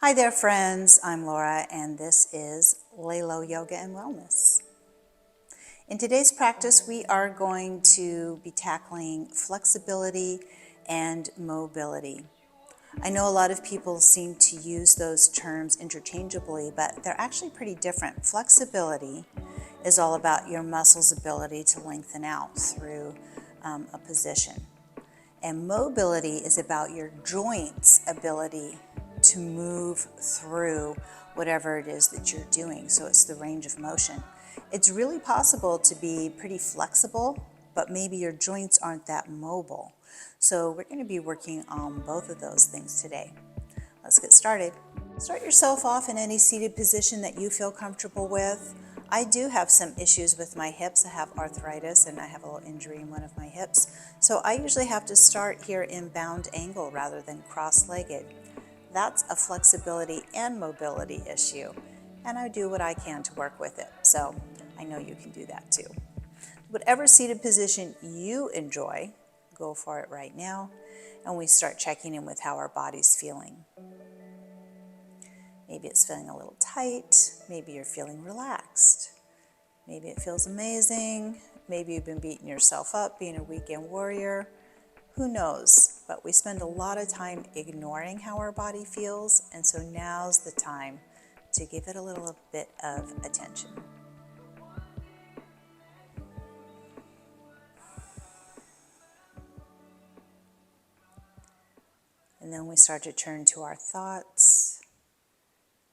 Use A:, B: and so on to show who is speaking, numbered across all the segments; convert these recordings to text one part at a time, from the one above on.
A: Hi there, friends. I'm Laura, and this is Lay Low Yoga and Wellness. In today's practice, we are going to be tackling flexibility and mobility. I know a lot of people seem to use those terms interchangeably, but they're actually pretty different. Flexibility is all about your muscles' ability to lengthen out through a position. And mobility is about your joints' ability to move through whatever it is that you're doing. So it's the range of motion. It's really possible to be pretty flexible, but maybe your joints aren't that mobile. So we're going to be working on both of those things today. Let's get started. Start yourself off in any seated position that you feel comfortable with. I do have some issues with my hips. I have arthritis and I have a little injury in one of my hips. So I usually have to start here in bound angle rather than cross-legged. That's a flexibility and mobility issue. And I do what I can to work with it. So I know you can do that too. Whatever seated position you enjoy, go for it right now. And we start checking in with how our body's feeling. Maybe it's feeling a little tight. Maybe you're feeling relaxed. Maybe it feels amazing. Maybe you've been beating yourself up, being a weekend warrior. Who knows? But we spend a lot of time ignoring how our body feels, and so now's the time to give it a little bit of attention. And then we start to turn to our thoughts.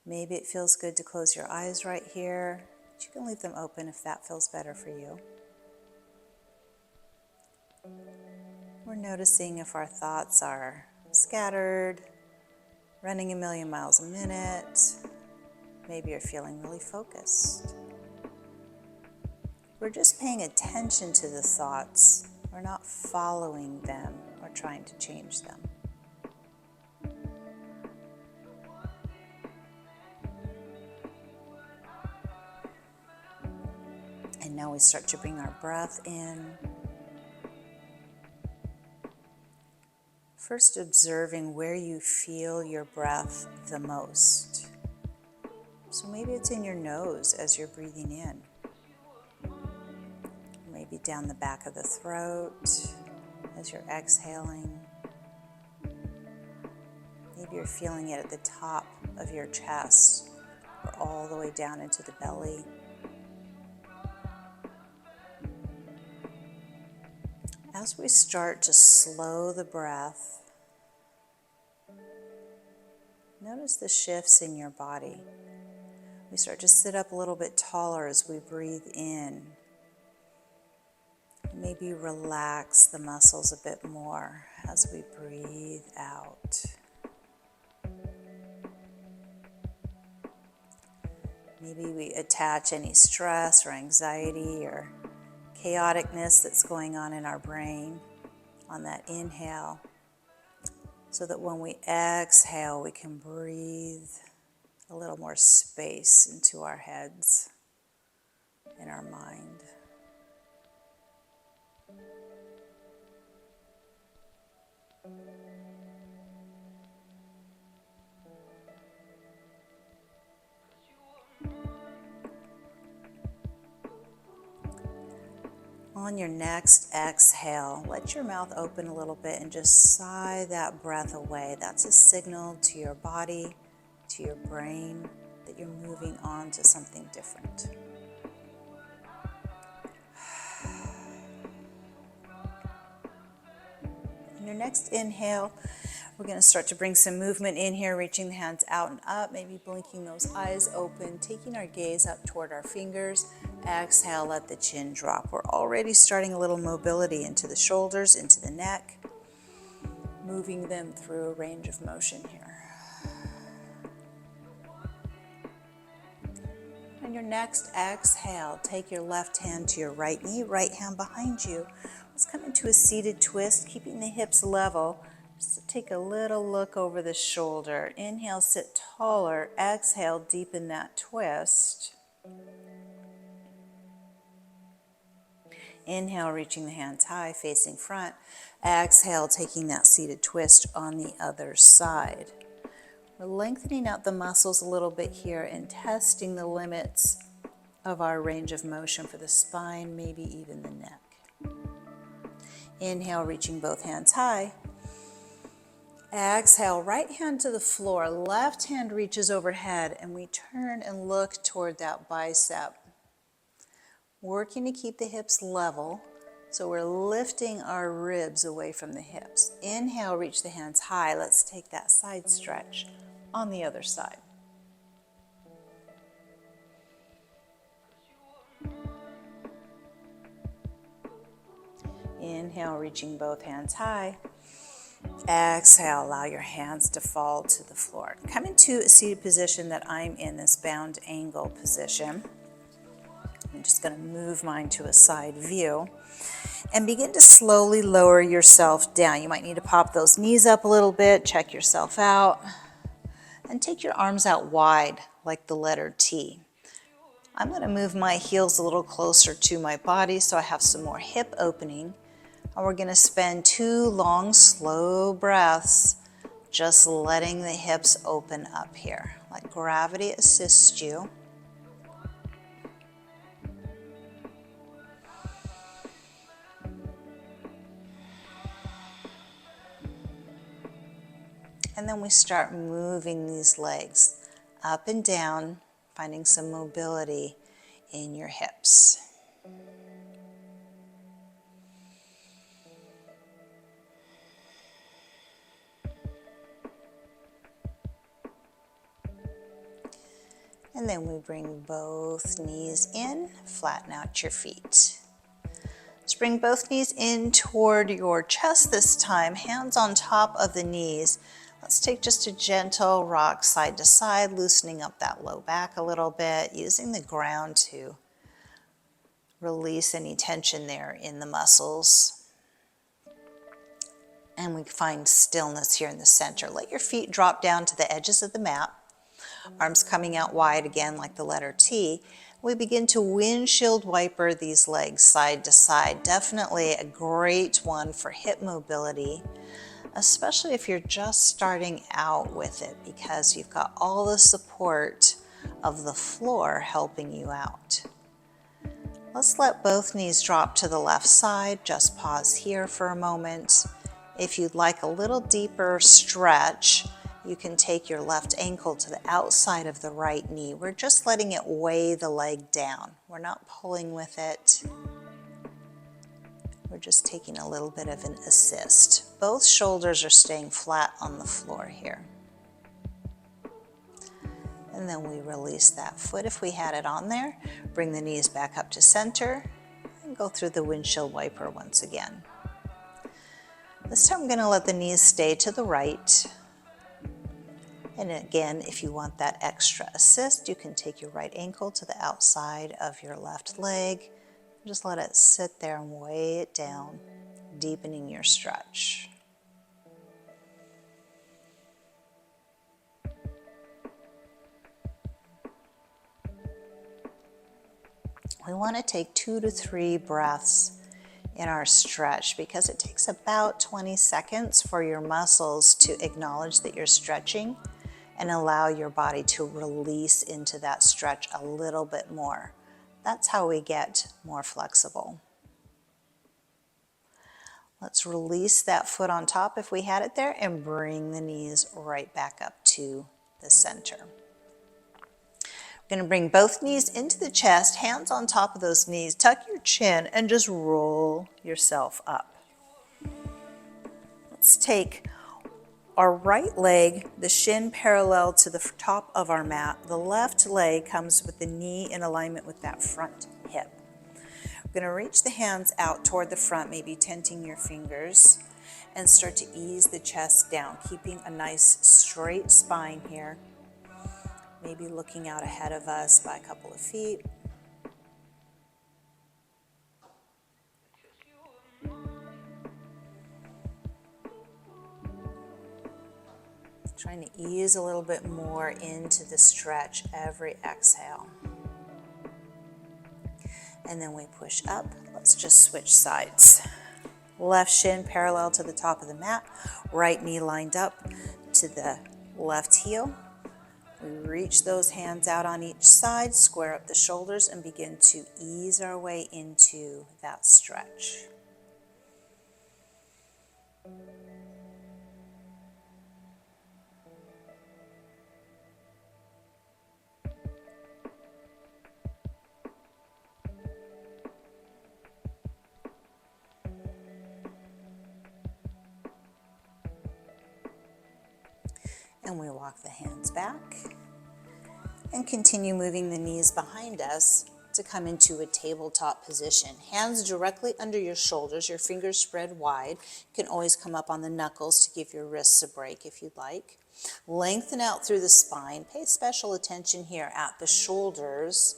A: Maybe it feels good to close your eyes right here, but you can leave them open if that feels better for you. We're noticing if our thoughts are scattered, running a million miles a minute. Maybe you're feeling really focused. We're just paying attention to the thoughts. We're not following them or trying to change them. And now we start to bring our breath in. First, observing where you feel your breath the most. So maybe it's in your nose as you're breathing in. Maybe down the back of the throat as you're exhaling. Maybe you're feeling it at the top of your chest or all the way down into the belly. As we start to slow the breath, notice the shifts in your body. We start to sit up a little bit taller as we breathe in. Maybe relax the muscles a bit more as we breathe out. Maybe we attach any stress or anxiety or chaoticness that's going on in our brain on that inhale, so that when we exhale, we can breathe a little more space into our heads and our mind. On your next exhale, let your mouth open a little bit and just sigh that breath away. That's a signal to your body, to your brain, that you're moving on to something different. In your next inhale, we're going to start to bring some movement in here, reaching the hands out and up, maybe blinking those eyes open, taking our gaze up toward our fingers. Exhale, let the chin drop. We're already starting a little mobility into the shoulders, into the neck, moving them through a range of motion here. On your next exhale, take your left hand to your right knee, right hand behind you. Let's come into a seated twist, keeping the hips level. Just take a little look over the shoulder. Inhale, sit taller. Exhale, deepen that twist. Inhale, reaching the hands high, facing front. Exhale, taking that seated twist on the other side. We're lengthening out the muscles a little bit here and testing the limits of our range of motion for the spine, maybe even the neck. Inhale, reaching both hands high. Exhale, right hand to the floor, left hand reaches overhead, and we turn and look toward that bicep. Working to keep the hips level, so we're lifting our ribs away from the hips. Inhale, reach the hands high. Let's take that side stretch on the other side. Inhale, reaching both hands high. Exhale, allow your hands to fall to the floor. Come into a seated position that I'm in, this bound angle position. I'm just going to move mine to a side view and begin to slowly lower yourself down. You might need to pop those knees up a little bit, check yourself out, and take your arms out wide like the letter T. I'm going to move my heels a little closer to my body so I have some more hip opening. And we're going to spend 2 long, slow breaths just letting the hips open up here. Let gravity assist you. And then we start moving these legs up and down, finding some mobility in your hips. And then we bring both knees in, flatten out your feet. Let's bring both knees in toward your chest this time, hands on top of the knees. Let's take just a gentle rock side to side, loosening up that low back a little bit, using the ground to release any tension there in the muscles. And we find stillness here in the center. Let your feet drop down to the edges of the mat. Arms coming out wide again like the letter T. We begin to windshield wiper these legs side to side. Definitely a great one for hip mobility, especially if you're just starting out with it, because you've got all the support of the floor helping you out. Let's let both knees drop to the left side. Just pause here for a moment. If you'd like a little deeper stretch, you can take your left ankle to the outside of the right knee. We're just letting it weigh the leg down. We're not pulling with it. We're just taking a little bit of an assist. Both shoulders are staying flat on the floor here. And then we release that foot if we had it on there. Bring the knees back up to center and go through the windshield wiper once again. This time I'm going to let the knees stay to the right. And again, if you want that extra assist, you can take your right ankle to the outside of your left leg. Just let it sit there and weigh it down, deepening your stretch. We want to take 2 to 3 breaths in our stretch because it takes about 20 seconds for your muscles to acknowledge that you're stretching and allow your body to release into that stretch a little bit more. That's how we get more flexible. Let's release that foot on top if we had it there and bring the knees right back up to the center. We're going to bring both knees into the chest, hands on top of those knees, tuck your chin and just roll yourself up. Let's take our right leg, the shin parallel to the top of our mat. The left leg comes with the knee in alignment with that front hip. We're going to reach the hands out toward the front, maybe tenting your fingers, and start to ease the chest down, keeping a nice straight spine here. Maybe looking out ahead of us by a couple of feet. Trying to ease a little bit more into the stretch every exhale. And then we push up. Let's just switch sides. Left shin parallel to the top of the mat. Right knee lined up to the left heel. We reach those hands out on each side, square up the shoulders, and begin to ease our way into that stretch. And we walk the hands back and continue moving the knees behind us to come into a tabletop position. Hands directly under your shoulders, your fingers spread wide. You can always come up on the knuckles to give your wrists a break if you'd like. Lengthen out through the spine. Pay special attention here at the shoulders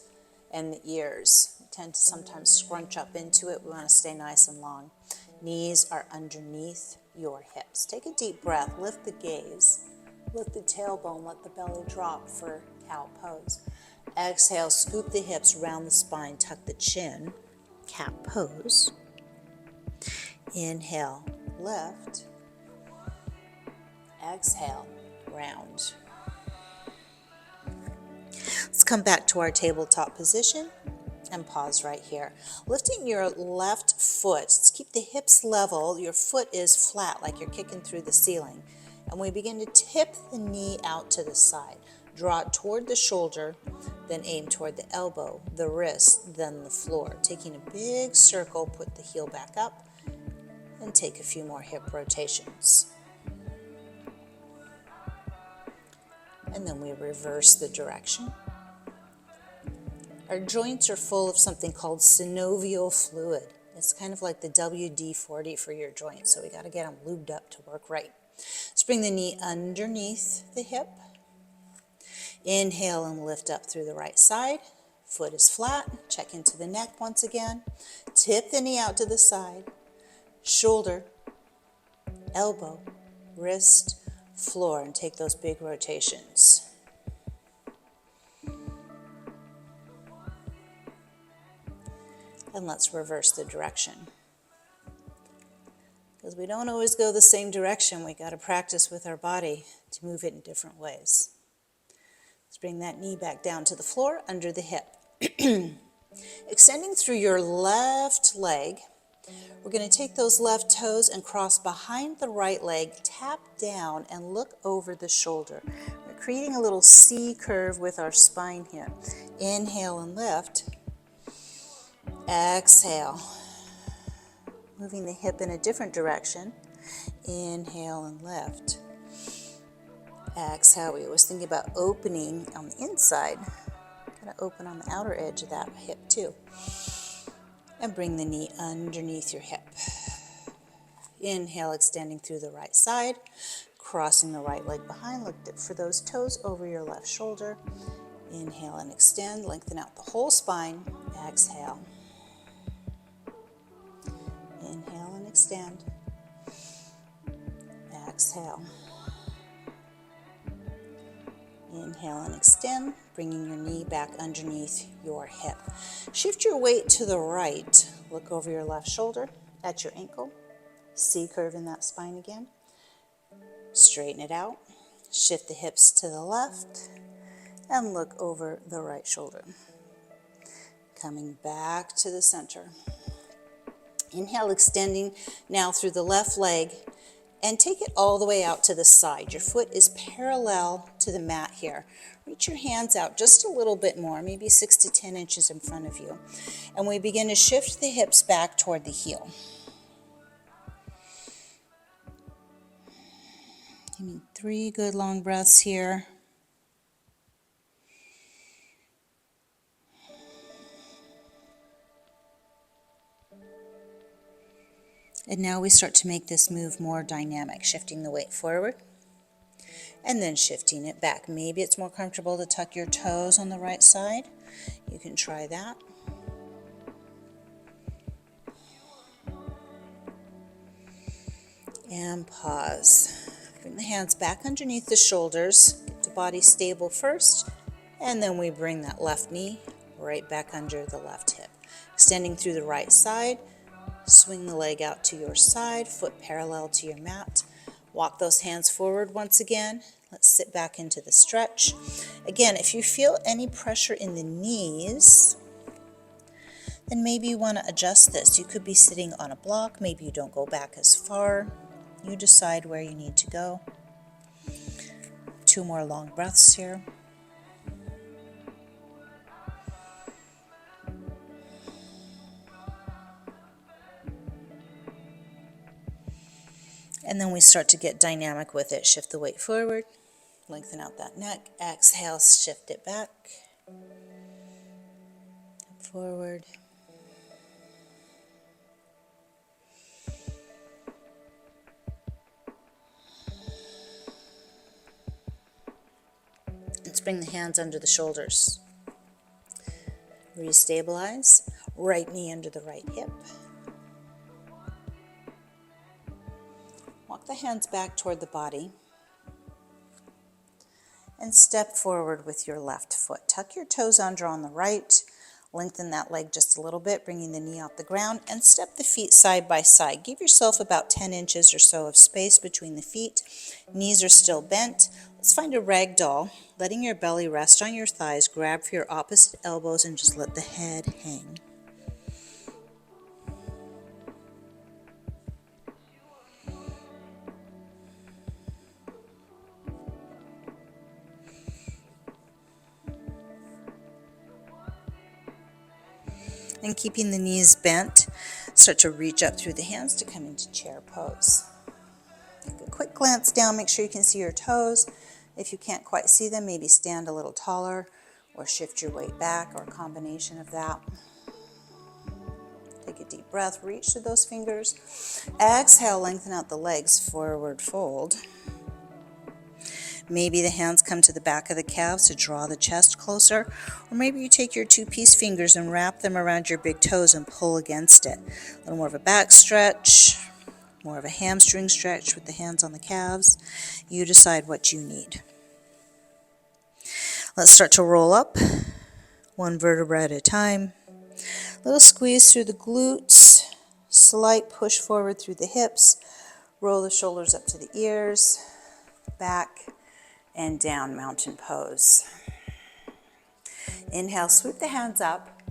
A: and the ears. We tend to sometimes scrunch up into it. We want to stay nice and long. Knees are underneath your hips. Take a deep breath. Lift the gaze. Lift the tailbone, let the belly drop for cow pose. Exhale, scoop the hips round the spine, tuck the chin, cat pose. Inhale, lift. Exhale, round. Let's come back to our tabletop position and pause right here. Lifting your left foot, let's keep the hips level. Your foot is flat like you're kicking through the ceiling. And we begin to tip the knee out to the side. Draw it toward the shoulder, then aim toward the elbow, the wrist, then the floor. Taking a big circle, put the heel back up, and take a few more hip rotations. And then we reverse the direction. Our joints are full of something called synovial fluid. It's kind of like the WD-40 for your joints, so we got to get them lubed up to work right. Let's bring the knee underneath the hip. Inhale and lift up through the right side. Foot is flat. Check into the neck once again. Tip the knee out to the side. Shoulder, elbow, wrist, floor, and take those big rotations. And let's reverse the direction. Because we don't always go the same direction. We got to practice with our body to move it in different ways. Let's bring that knee back down to the floor under the hip. Extending through your left leg, we're going to take those left toes and cross behind the right leg, tap down and look over the shoulder. We're creating a little C curve with our spine here. Inhale and lift. Exhale. Moving the hip in a different direction. Inhale and lift. Exhale. We always think about opening on the inside. Got to open on the outer edge of that hip too. And bring the knee underneath your hip. Inhale, extending through the right side. Crossing the right leg behind. Look for those toes over your left shoulder. Inhale and extend. Lengthen out the whole spine. Exhale. Inhale and extend. Exhale. Inhale and extend, bringing your knee back underneath your hip. Shift your weight to the right. Look over your left shoulder at your ankle. C curve in that spine again. Straighten it out. Shift the hips to the left and look over the right shoulder. Coming back to the center. Inhale, extending now through the left leg and take it all the way out to the side. Your foot is parallel to the mat here. Reach your hands out just a little bit more, maybe 6 to 10 inches in front of you. And we begin to shift the hips back toward the heel. Give me 3 good long breaths here. And now we start to make this move more dynamic, shifting the weight forward and then shifting it back. Maybe it's more comfortable to tuck your toes on the right side. You can try that. And pause. Bring the hands back underneath the shoulders. Get the body stable first, and then we bring that left knee right back under the left hip. Extending through the right side. Swing the leg out to your side, foot parallel to your mat. Walk those hands forward once again. Let's sit back into the stretch. Again, if you feel any pressure in the knees, then maybe you want to adjust this. You could be sitting on a block. Maybe you don't go back as far. You decide where you need to go. 2 more long breaths here. And then we start to get dynamic with it. Shift the weight forward. Lengthen out that neck. Exhale, shift it back. Forward. Let's bring the hands under the shoulders. Restabilize. Right knee under the right hip. Walk the hands back toward the body. And step forward with your left foot. Tuck your toes under on the right. Lengthen that leg just a little bit, bringing the knee off the ground, and step the feet side by side. Give yourself about 10 inches or so of space between the feet. Knees are still bent. Let's find a rag doll, letting your belly rest on your thighs. Grab for your opposite elbows and just let the head hang. And keeping the knees bent, start to reach up through the hands to come into chair pose. Take a quick glance down, make sure you can see your toes. If you can't quite see them, maybe stand a little taller or shift your weight back, or a combination of that. Take a deep breath, reach to those fingers. Exhale, lengthen out the legs, forward fold. Maybe the hands come to the back of the calves to draw the chest closer, or maybe you take your 2-piece fingers and wrap them around your big toes and pull against it. A little more of a back stretch, more of a hamstring stretch with the hands on the calves. You decide what you need. Let's start to roll up, 1 vertebra at a time. Little squeeze through the glutes, slight push forward through the hips. Roll the shoulders up to the ears, back, and down, mountain pose. Inhale, sweep the hands up.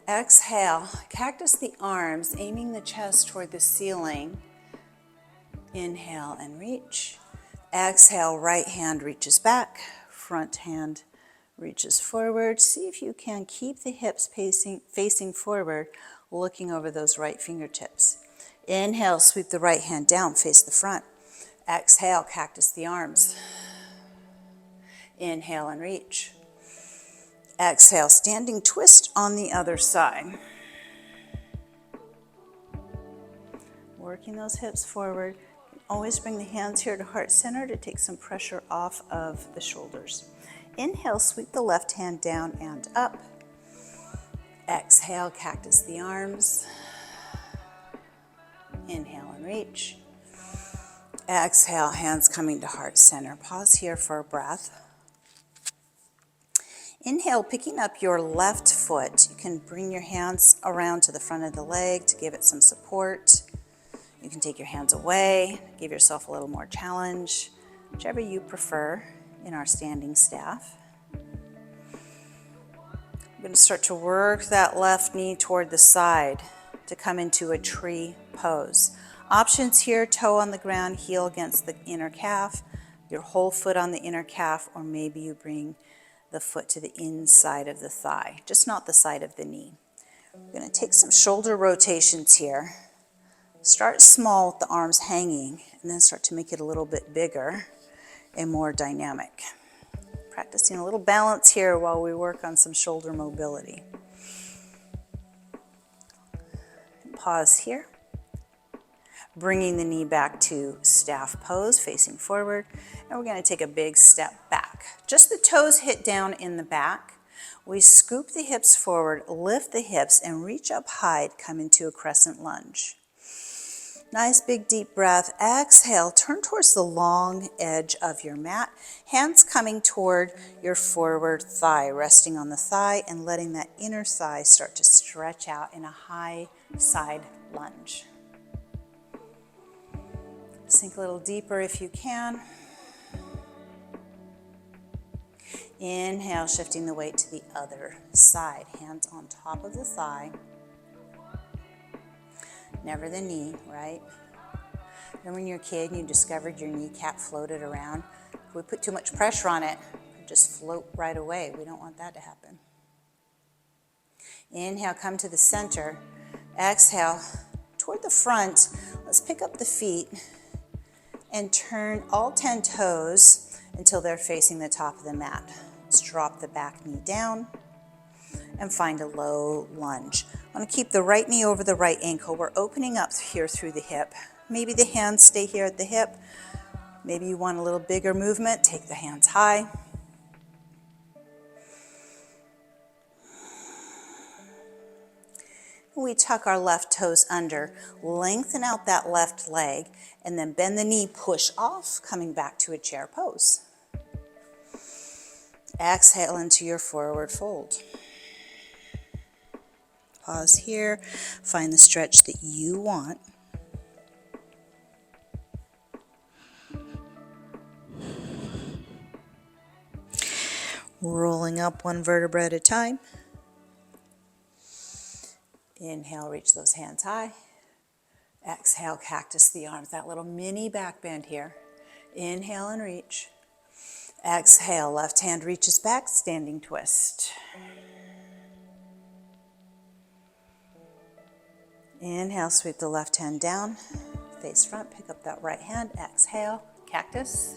A: Exhale, cactus the arms, aiming the chest toward the ceiling. Inhale and reach. Exhale, right hand reaches back, front hand reaches forward. See if you can keep the hips facing forward, looking over those right fingertips. Inhale, sweep the right hand down, face the front. Exhale, cactus the arms. Inhale and reach. Exhale, standing twist on the other side. Working those hips forward. Always bring the hands here to heart center to take some pressure off of the shoulders. Inhale, sweep the left hand down and up. Exhale, cactus the arms. Inhale and reach. Exhale, hands coming to heart center. Pause here for a breath. Inhale, picking up your left foot. You can bring your hands around to the front of the leg to give it some support. You can take your hands away, give yourself a little more challenge, whichever you prefer in our standing staff. I'm going to start to work that left knee toward the side to come into a tree pose. Options here, toe on the ground, heel against the inner calf, your whole foot on the inner calf, or maybe you bring the foot to the inside of the thigh, just not the side of the knee. We're going to take some shoulder rotations here. Start small with the arms hanging, and then start to make it a little bit bigger and more dynamic. Practicing a little balance here while we work on some shoulder mobility. Pause here. Bringing the knee back to staff pose, facing forward, and we're going to take a big step back. Just the toes hit down in the back. We scoop the hips forward, lift the hips, and reach up high to come into a crescent lunge. Nice big deep breath. Exhale, turn towards the long edge of your mat. Hands coming toward your forward thigh, resting on the thigh and letting that inner thigh start to stretch out in a high side lunge. Sink a little deeper if you can. Inhale, shifting the weight to the other side. Hands on top of the thigh. Never the knee, right? Remember when you were a kid and you discovered your kneecap floated around? If we put too much pressure on it, it would just float right away. We don't want that to happen. Inhale, come to the center. Exhale, toward the front. Let's pick up the feet and turn all 10 toes until they're facing the top of the mat. Let's drop the back knee down and find a low lunge. I want to keep the right knee over the right ankle. We're opening up here through the hip. Maybe the hands stay here at the hip. Maybe you want a little bigger movement. Take the hands high. We tuck our left toes under, lengthen out that left leg, and then bend the knee, push off, coming back to a chair pose. Exhale into your forward fold. Pause here, find the stretch that you want. Rolling up one vertebra at a time. Inhale, reach those hands high. Exhale, cactus the arms, that little mini back bend here. Inhale and reach. Exhale, left hand reaches back, standing twist. Inhale, sweep the left hand down, face front, pick up that right hand. Exhale, cactus.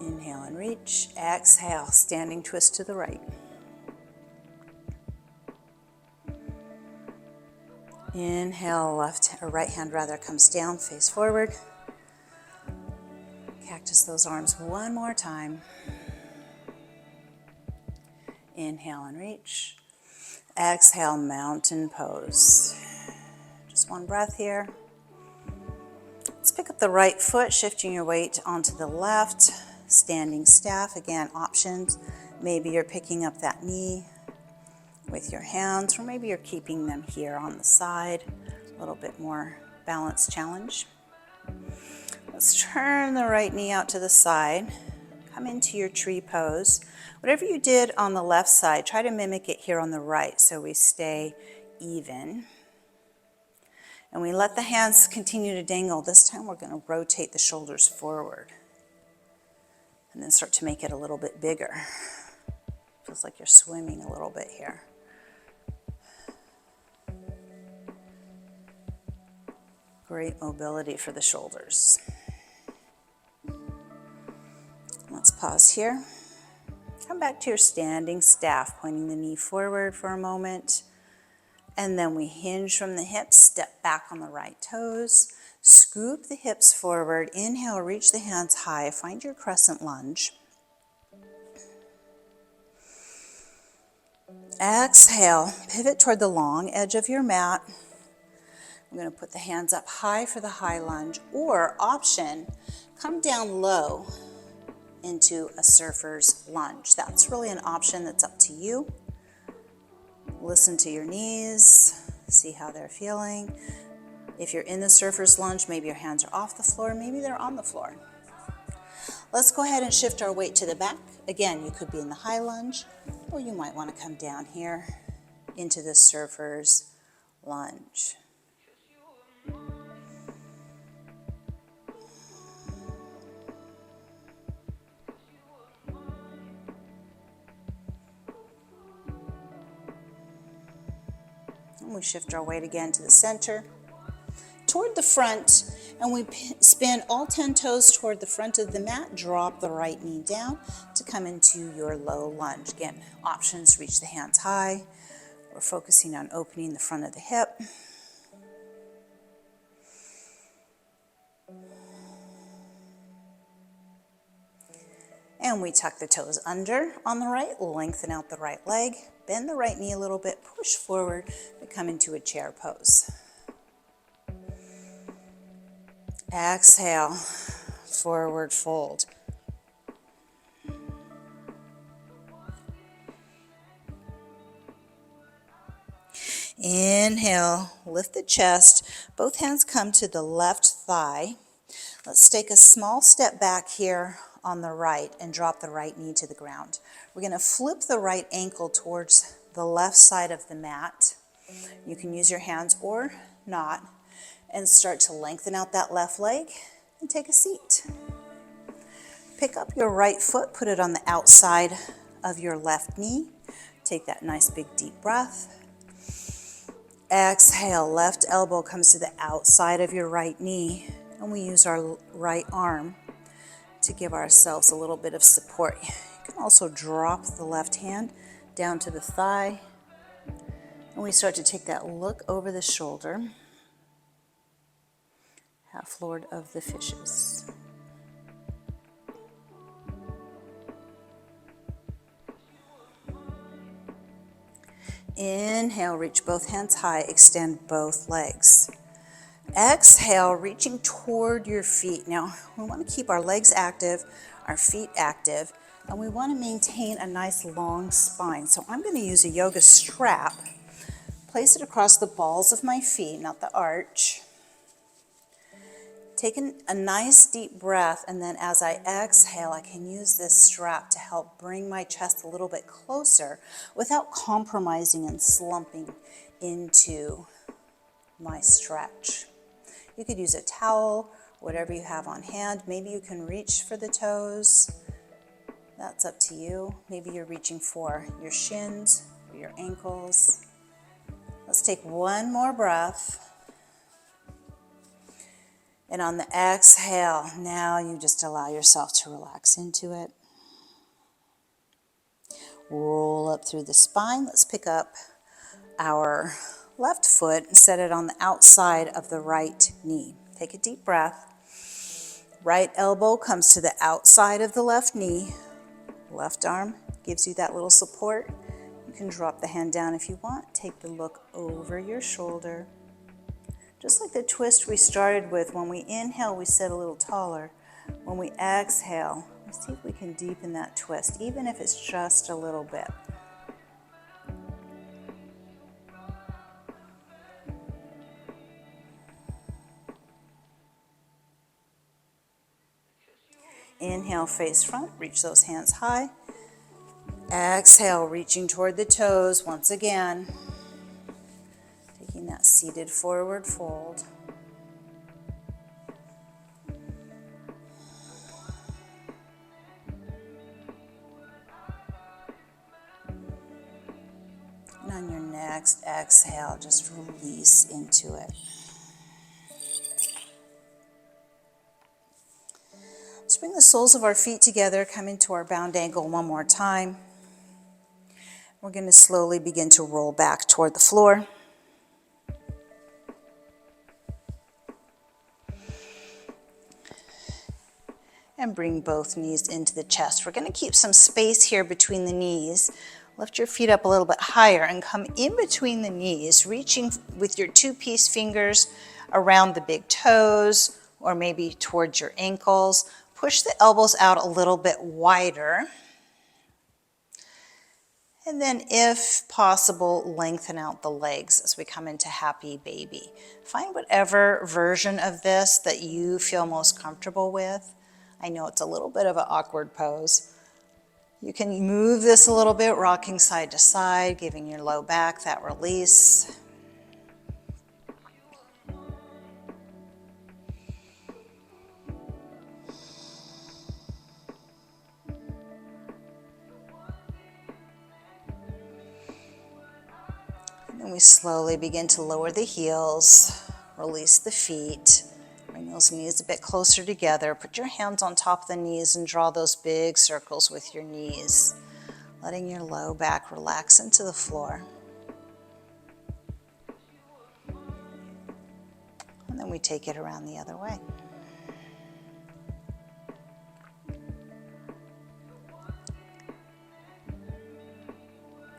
A: Inhale and reach. Exhale, standing twist to the right. Inhale, right hand comes down, face forward. Cactus those arms one more time. Inhale and reach. Exhale, mountain pose. Just one breath here. Let's pick up the right foot, shifting your weight onto the left. Standing staff, again, options. Maybe you're picking up that knee with your hands, or maybe you're keeping them here on the side. A little bit more balance challenge. Let's turn the right knee out to the side. Come into your tree pose. Whatever you did on the left side, try to mimic it here on the right so we stay even. And we let the hands continue to dangle. This time we're going to rotate the shoulders forward. And then start to make it a little bit bigger. Feels like you're swimming a little bit here. Great mobility for the shoulders. Let's pause here. Come back to your standing staff, pointing the knee forward for a moment. And then we hinge from the hips, step back on the right toes, scoop the hips forward. Inhale, reach the hands high, find your crescent lunge. Exhale, pivot toward the long edge of your mat. I'm going to put the hands up high for the high lunge, or option, come down low into a surfer's lunge. That's really an option that's up to you. Listen to your knees, see how they're feeling. If you're in the surfer's lunge, maybe your hands are off the floor, maybe they're on the floor. Let's go ahead and shift our weight to the back. Again, you could be in the high lunge, or you might want to come down here into the surfer's lunge. And we shift our weight again to the center, toward the front, and we spin all 10 toes toward the front of the mat. Drop the right knee down to come into your low lunge. Again, options, reach the hands high. We're focusing on opening the front of the hip. And we tuck the toes under on the right, lengthen out the right leg, bend the right knee a little bit, push forward, and come into a chair pose. Exhale, forward fold. Inhale, lift the chest. Both hands come to the left thigh. Let's take a small step back here on the right and drop the right knee to the ground. We're going to flip the right ankle towards the left side of the mat. You can use your hands or not, and start to lengthen out that left leg and take a seat. Pick up your right foot, put it on the outside of your left knee. Take that nice big deep breath. Exhale, left elbow comes to the outside of your right knee, and we use our right arm to give ourselves a little bit of support. You can also drop the left hand down to the thigh, and we start to take that look over the shoulder. Half Lord of the Fishes. Inhale, reach both hands high, extend both legs. Exhale, reaching toward your feet. Now, we want to keep our legs active, our feet active, and we want to maintain a nice long spine. So I'm going to use a yoga strap. Place it across the balls of my feet, not the arch. Take a nice deep breath, and then as I exhale, I can use this strap to help bring my chest a little bit closer without compromising and slumping into my stretch. You could use a towel, whatever you have on hand. Maybe you can reach for the toes. That's up to you. Maybe you're reaching for your shins or your ankles. Let's take one more breath. And on the exhale, now you just allow yourself to relax into it. Roll up through the spine. Let's pick up our left foot and set it on the outside of the right knee. Take a deep breath. Right elbow comes to the outside of the left knee. Left arm gives you that little support. You can drop the hand down if you want. Take the look over your shoulder. Just like the twist we started with, when we inhale, we sit a little taller. When we exhale, let's see if we can deepen that twist, even if it's just a little bit. Inhale, face front, reach those hands high. Exhale, reaching toward the toes once again. Taking that seated forward fold. And on your next exhale, just release into it. Let's bring the soles of our feet together, come into our bound angle one more time. We're going to slowly begin to roll back toward the floor. And bring both knees into the chest. We're going to keep some space here between the knees. Lift your feet up a little bit higher and come in between the knees, reaching with your two-piece fingers around the big toes or maybe towards your ankles. Push the elbows out a little bit wider. And then, if possible, lengthen out the legs as we come into Happy Baby. Find whatever version of this that you feel most comfortable with. I know it's a little bit of an awkward pose. You can move this a little bit, rocking side to side, giving your low back that release. And then we slowly begin to lower the heels, release the feet. Bring those knees a bit closer together. Put your hands on top of the knees and draw those big circles with your knees, letting your low back relax into the floor. And then we take it around the other way.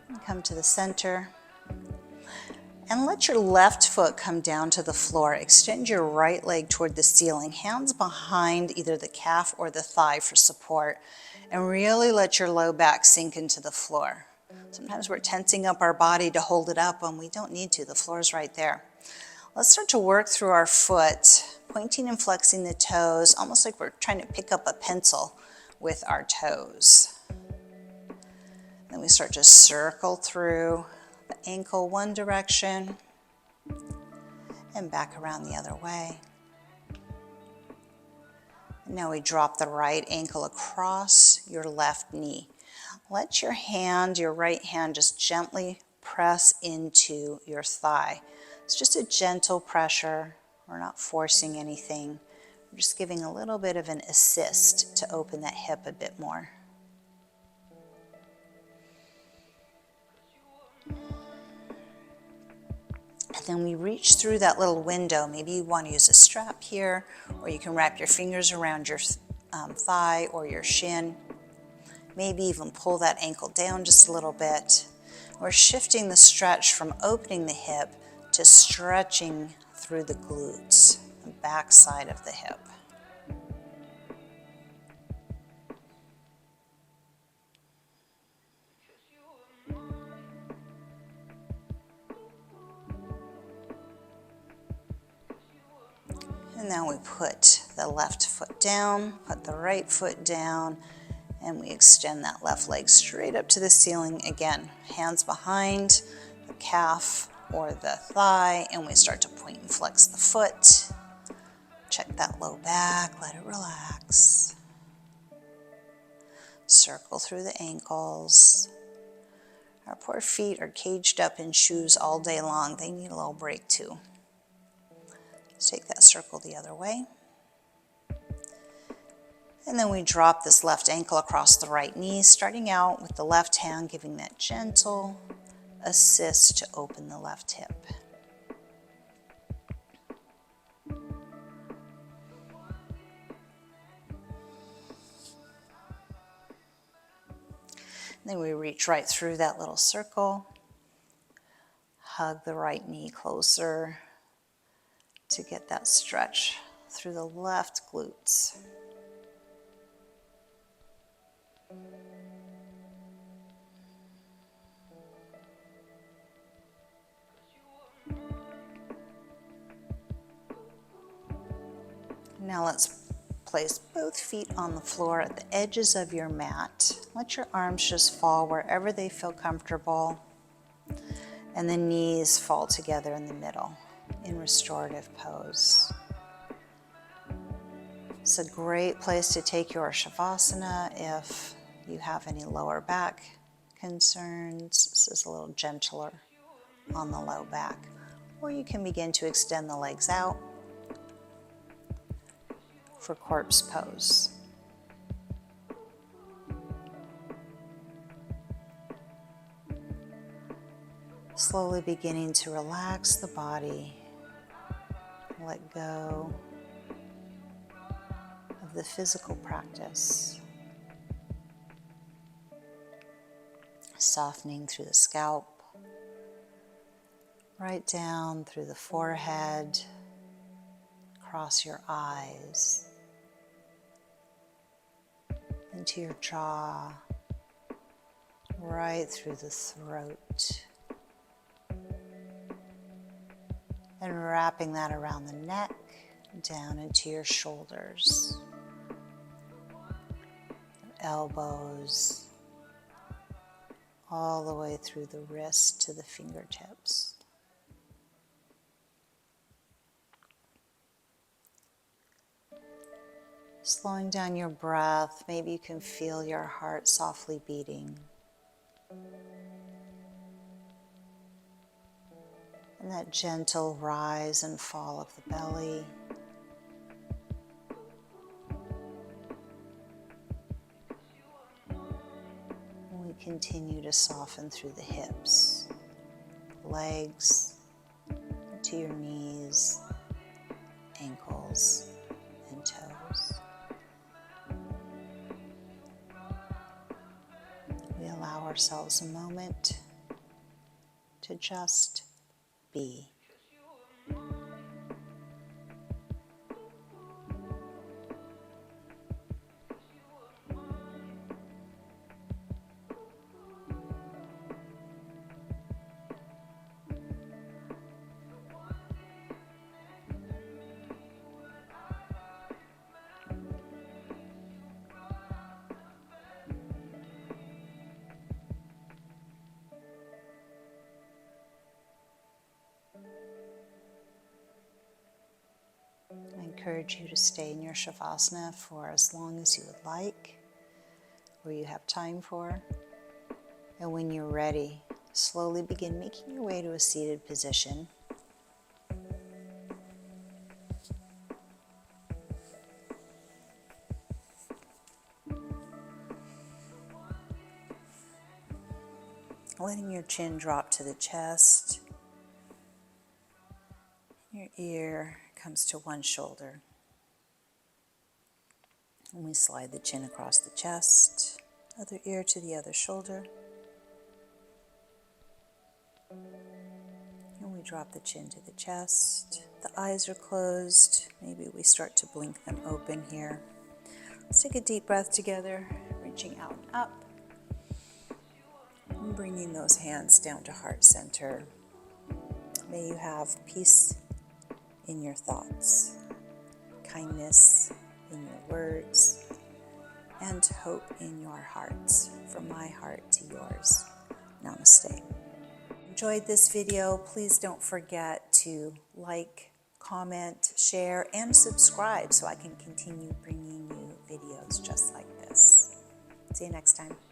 A: And come to the center. And let your left foot come down to the floor. Extend your right leg toward the ceiling. Hands behind either the calf or the thigh for support. And really let your low back sink into the floor. Sometimes we're tensing up our body to hold it up when we don't need to. The floor is right there. Let's start to work through our foot, pointing and flexing the toes, almost like we're trying to pick up a pencil with our toes. Then we start to circle through the ankle one direction and back around the other way. And now we drop the right ankle across your left knee. Let your right hand just gently press into your thigh. It's just a gentle pressure. We're not forcing anything. We're just giving a little bit of an assist to open that hip a bit more. And then we reach through that little window. Maybe you want to use a strap here, or you can wrap your fingers around your thigh or your shin. Maybe even pull that ankle down just a little bit. We're shifting the stretch from opening the hip to stretching through the glutes, the back side of the hip. And now we put the left foot down, put the right foot down, and we extend that left leg straight up to the ceiling. Again, hands behind the calf or the thigh, and we start to point and flex the foot. Check that low back, let it relax. Circle through the ankles. Our poor feet are caged up in shoes all day long. They need a little break too. Let's take that circle the other way. And then we drop this left ankle across the right knee, starting out with the left hand, giving that gentle assist to open the left hip. Then we reach right through that little circle, hug the right knee closer to get that stretch through the left glutes. Now let's place both feet on the floor at the edges of your mat. Let your arms just fall wherever they feel comfortable, and the knees fall together in the middle in restorative pose. It's a great place to take your Shavasana if you have any lower back concerns. This is a little gentler on the low back. Or you can begin to extend the legs out for corpse pose. Slowly beginning to relax the body, let go of the physical practice. Softening through the scalp, right down through the forehead, across your eyes, into your jaw, right through the throat, and wrapping that around the neck, down into your shoulders, elbows, all the way through the wrist to the fingertips. Slowing down your breath, maybe you can feel your heart softly beating. And that gentle rise and fall of the belly. And we continue to soften through the hips, legs, to your knees, ankles, and toes. We allow ourselves a moment to just be. encourage you to stay in your Shavasana for as long as you would like, or you have time for. And when you're ready, slowly begin making your way to a seated position. Letting your chin drop to the chest. Your ear comes to one shoulder. And we slide the chin across the chest, other ear to the other shoulder. And we drop the chin to the chest. The eyes are closed. Maybe we start to blink them open here. Let's take a deep breath together, reaching out and up. And bringing those hands down to heart center. May you have peace in your thoughts, kindness in your words, and hope in your hearts. From my heart to yours. Namaste. Enjoyed this video, please don't forget to like, comment, share, and subscribe so I can continue bringing you videos just like this. See you next time.